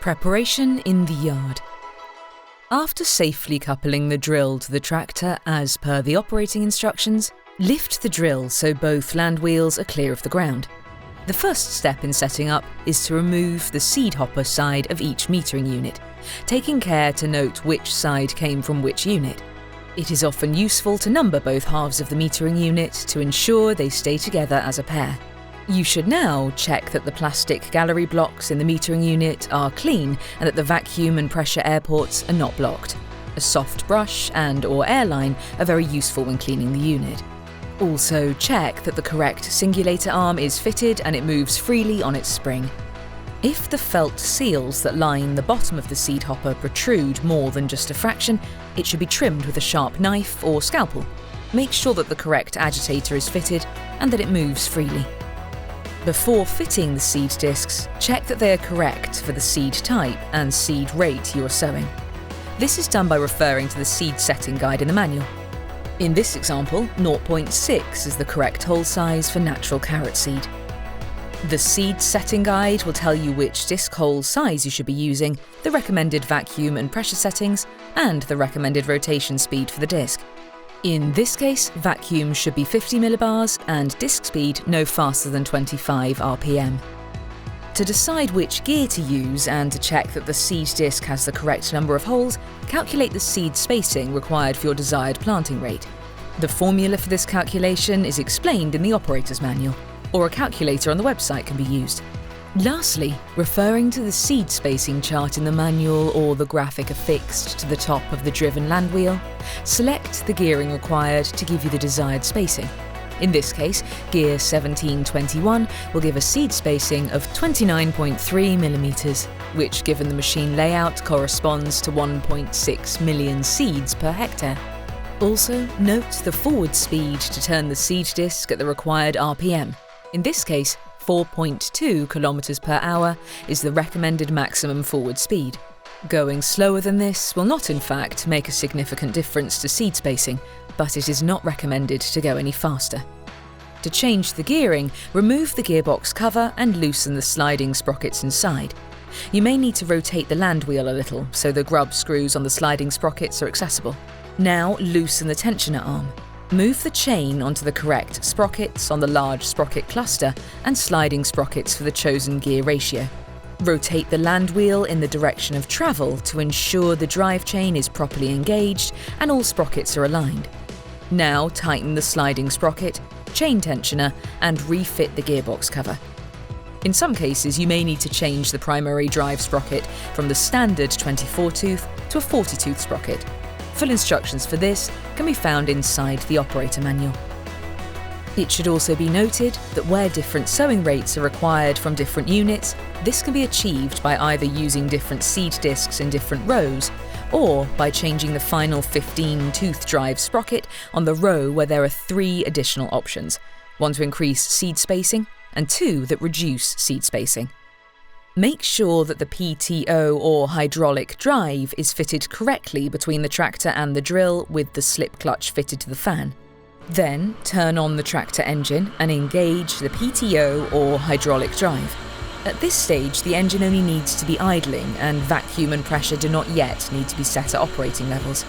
Preparation in the yard. After safely coupling the drill to the tractor as per the operating instructions, lift the drill so both land wheels are clear of the ground. The first step in setting up is to remove the seed hopper side of each metering unit, taking care to note which side came from which unit. It is often useful to number both halves of the metering unit to ensure they stay together as a pair. You should now check that the plastic gallery blocks in the metering unit are clean and that the vacuum and pressure air ports are not blocked. A soft brush and/or airline are very useful when cleaning the unit. Also check that the correct singulator arm is fitted and it moves freely on its spring. If the felt seals that line the bottom of the seed hopper protrude more than just a fraction, it should be trimmed with a sharp knife or scalpel. Make sure that the correct agitator is fitted and that it moves freely. Before fitting the seed discs, check that they are correct for the seed type and seed rate you are sowing. This is done by referring to the seed setting guide in the manual. In this example, 0.6 is the correct hole size for natural carrot seed. The seed setting guide will tell you which disc hole size you should be using, the recommended vacuum and pressure settings, and the recommended rotation speed for the disc. In this case, vacuum should be 50 millibars and disc speed no faster than 25 RPM. To decide which gear to use and to check that the seed disc has the correct number of holes, calculate the seed spacing required for your desired planting rate. The formula for this calculation is explained in the operator's manual, or a calculator on the website can be used. Lastly, referring to the seed spacing chart in the manual or the graphic affixed to the top of the driven land wheel, select the gearing required to give you the desired spacing. In this case, gear 1721 will give a seed spacing of 29.3 millimeters, which given the machine layout corresponds to 1.6 million seeds per hectare. Also, note the forward speed to turn the seed disc at the required RPM. In this case, 4.2 km per hour is the recommended maximum forward speed. Going slower than this will not in fact make a significant difference to seed spacing, but it is not recommended to go any faster. To change the gearing, remove the gearbox cover and loosen the sliding sprockets inside. You may need to rotate the land wheel a little so the grub screws on the sliding sprockets are accessible. Now loosen the tensioner arm. Move the chain onto the correct sprockets on the large sprocket cluster and sliding sprockets for the chosen gear ratio. Rotate the land wheel in the direction of travel to ensure the drive chain is properly engaged and all sprockets are aligned. Now tighten the sliding sprocket, chain tensioner and refit the gearbox cover. In some cases, you may need to change the primary drive sprocket from the standard 24-tooth to a 40-tooth sprocket. Full instructions for this can be found inside the operator manual. It should also be noted that where different sowing rates are required from different units, this can be achieved by either using different seed discs in different rows, or by changing the final 15-tooth drive sprocket on the row where there are 3 additional options, 1 to increase seed spacing and 2 that reduce seed spacing. Make sure that the PTO or hydraulic drive is fitted correctly between the tractor and the drill with the slip clutch fitted to the fan. Then turn on the tractor engine and engage the PTO or hydraulic drive. At this stage, the engine only needs to be idling and vacuum and pressure do not yet need to be set at operating levels.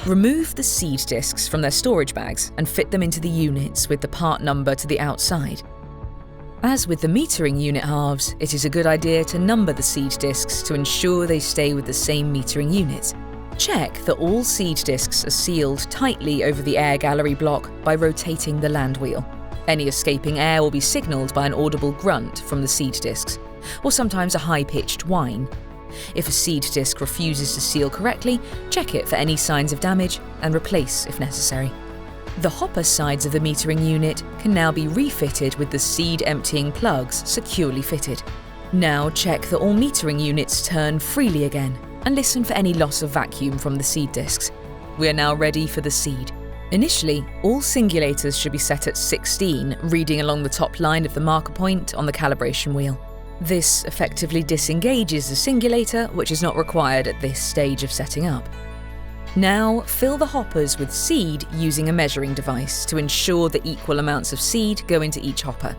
Remove the seed discs from their storage bags and fit them into the units with the part number to the outside. As with the metering unit halves, it is a good idea to number the seed discs to ensure they stay with the same metering units. Check that all seed discs are sealed tightly over the air gallery block by rotating the land wheel. Any escaping air will be signalled by an audible grunt from the seed discs, or sometimes a high-pitched whine. If a seed disc refuses to seal correctly, check it for any signs of damage and replace if necessary. The hopper sides of the metering unit can now be refitted with the seed emptying plugs securely fitted. Now check that all metering units turn freely again and listen for any loss of vacuum from the seed discs. We are now ready for the seed. Initially, all singulators should be set at 16, reading along the top line of the marker point on the calibration wheel. This effectively disengages the singulator, which is not required at this stage of setting up. Now, fill the hoppers with seed using a measuring device to ensure that equal amounts of seed go into each hopper.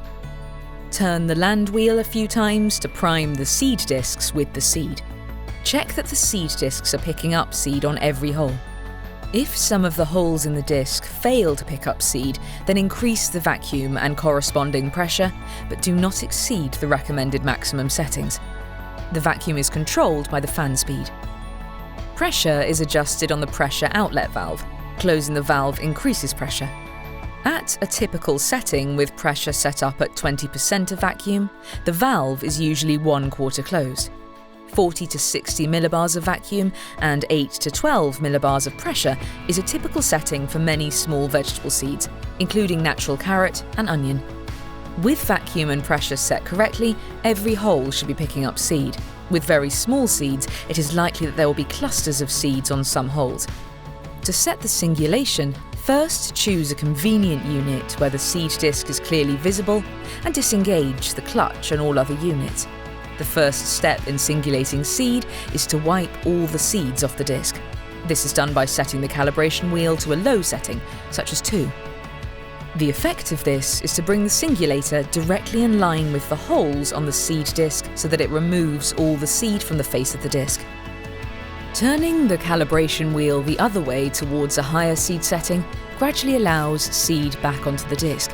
Turn the land wheel a few times to prime the seed discs with the seed. Check that the seed discs are picking up seed on every hole. If some of the holes in the disc fail to pick up seed, then increase the vacuum and corresponding pressure, but do not exceed the recommended maximum settings. The vacuum is controlled by the fan speed. Pressure is adjusted on the pressure outlet valve. Closing the valve increases pressure. At a typical setting with pressure set up at 20% of vacuum, the valve is usually 1/4 closed. 40 to 60 millibars of vacuum and 8 to 12 millibars of pressure is a typical setting for many small vegetable seeds, including natural carrot and onion. With vacuum and pressure set correctly, every hole should be picking up seed. With very small seeds, it is likely that there will be clusters of seeds on some holes. To set the singulation, first choose a convenient unit where the seed disc is clearly visible and disengage the clutch and all other units. The first step in singulating seed is to wipe all the seeds off the disc. This is done by setting the calibration wheel to a low setting, such as 2. The effect of this is to bring the singulator directly in line with the holes on the seed disc so that it removes all the seed from the face of the disc. Turning the calibration wheel the other way towards a higher seed setting gradually allows seed back onto the disc.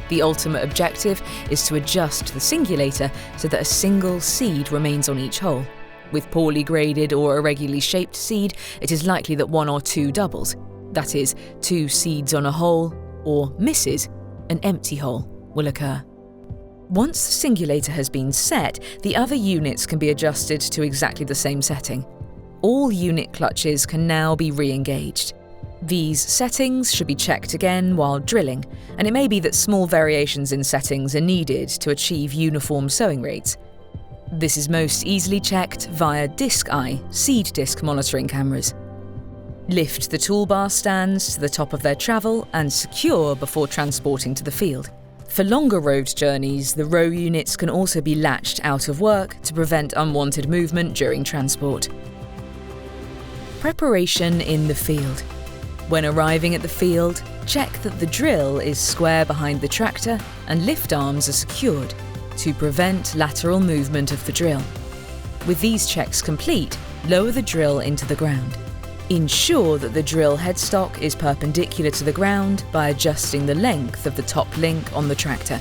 The ultimate objective is to adjust the singulator so that a single seed remains on each hole. With poorly graded or irregularly shaped seed, it is likely that 1 or 2 doubles, that is, 2 seeds on a hole, or misses, an empty hole, will occur. Once the singulator has been set, the other units can be adjusted to exactly the same setting. All unit clutches can now be re-engaged. These settings should be checked again while drilling, and it may be that small variations in settings are needed to achieve uniform sowing rates. This is most easily checked via disc eye seed disc monitoring cameras. Lift the toolbar stands to the top of their travel and secure before transporting to the field. For longer road journeys, the row units can also be latched out of work to prevent unwanted movement during transport. Preparation in the field. When arriving at the field, check that the drill is square behind the tractor and lift arms are secured to prevent lateral movement of the drill. With these checks complete, lower the drill into the ground. Ensure that the drill headstock is perpendicular to the ground by adjusting the length of the top link on the tractor.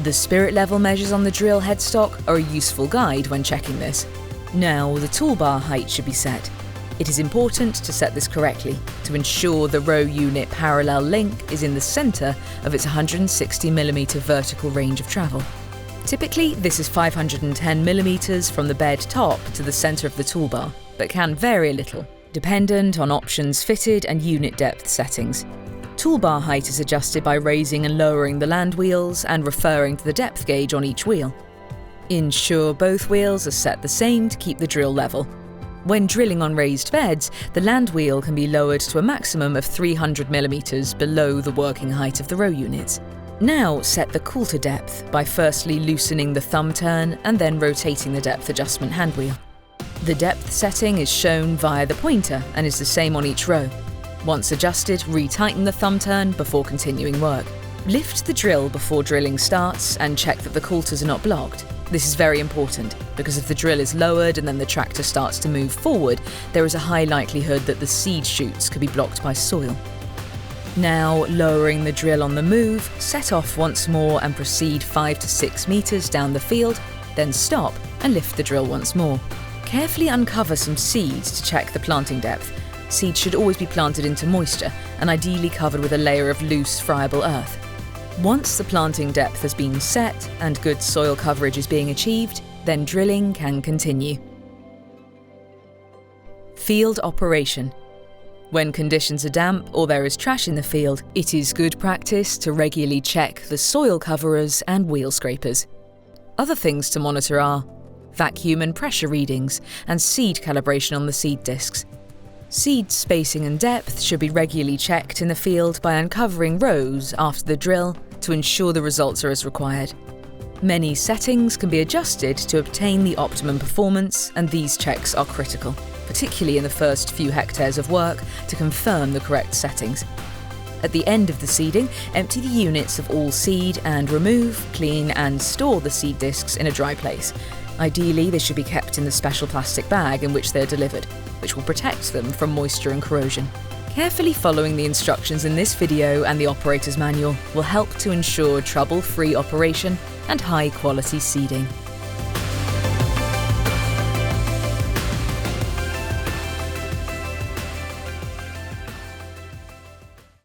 The spirit level measures on the drill headstock are a useful guide when checking this. Now the toolbar height should be set. It is important to set this correctly to ensure the row unit parallel link is in the centre of its 160mm vertical range of travel. Typically, this is 510mm from the bed top to the centre of the toolbar, but can vary a little, dependent on options fitted and unit depth settings. Toolbar height is adjusted by raising and lowering the land wheels and referring to the depth gauge on each wheel. Ensure both wheels are set the same to keep the drill level. When drilling on raised beds, the land wheel can be lowered to a maximum of 300mm below the working height of the row units. Now set the coulter depth by firstly loosening the thumb turn and then rotating the depth adjustment hand wheel. The depth setting is shown via the pointer and is the same on each row. Once adjusted, retighten the thumb turn before continuing work. Lift the drill before drilling starts and check that the coulters are not blocked. This is very important because if the drill is lowered and then the tractor starts to move forward, there is a high likelihood that the seed chutes could be blocked by soil. Now, lowering the drill on the move, set off once more and proceed 5 to 6 meters down the field, then stop and lift the drill once more. Carefully uncover some seeds to check the planting depth. Seeds should always be planted into moisture and ideally covered with a layer of loose, friable earth. Once the planting depth has been set and good soil coverage is being achieved, then drilling can continue. Field operation. When conditions are damp or there is trash in the field, it is good practice to regularly check the soil coverers and wheel scrapers. Other things to monitor are vacuum and pressure readings and seed calibration on the seed discs. Seed spacing and depth should be regularly checked in the field by uncovering rows after the drill to ensure the results are as required. Many settings can be adjusted to obtain the optimum performance, and these checks are critical, particularly in the first few hectares of work, to confirm the correct settings. At the end of the seeding, empty the units of all seed and remove, clean and store the seed discs in a dry place. Ideally, they should be kept in the special plastic bag in which they are delivered, which will protect them from moisture and corrosion. Carefully following the instructions in this video and the operator's manual will help to ensure trouble-free operation and high-quality seeding.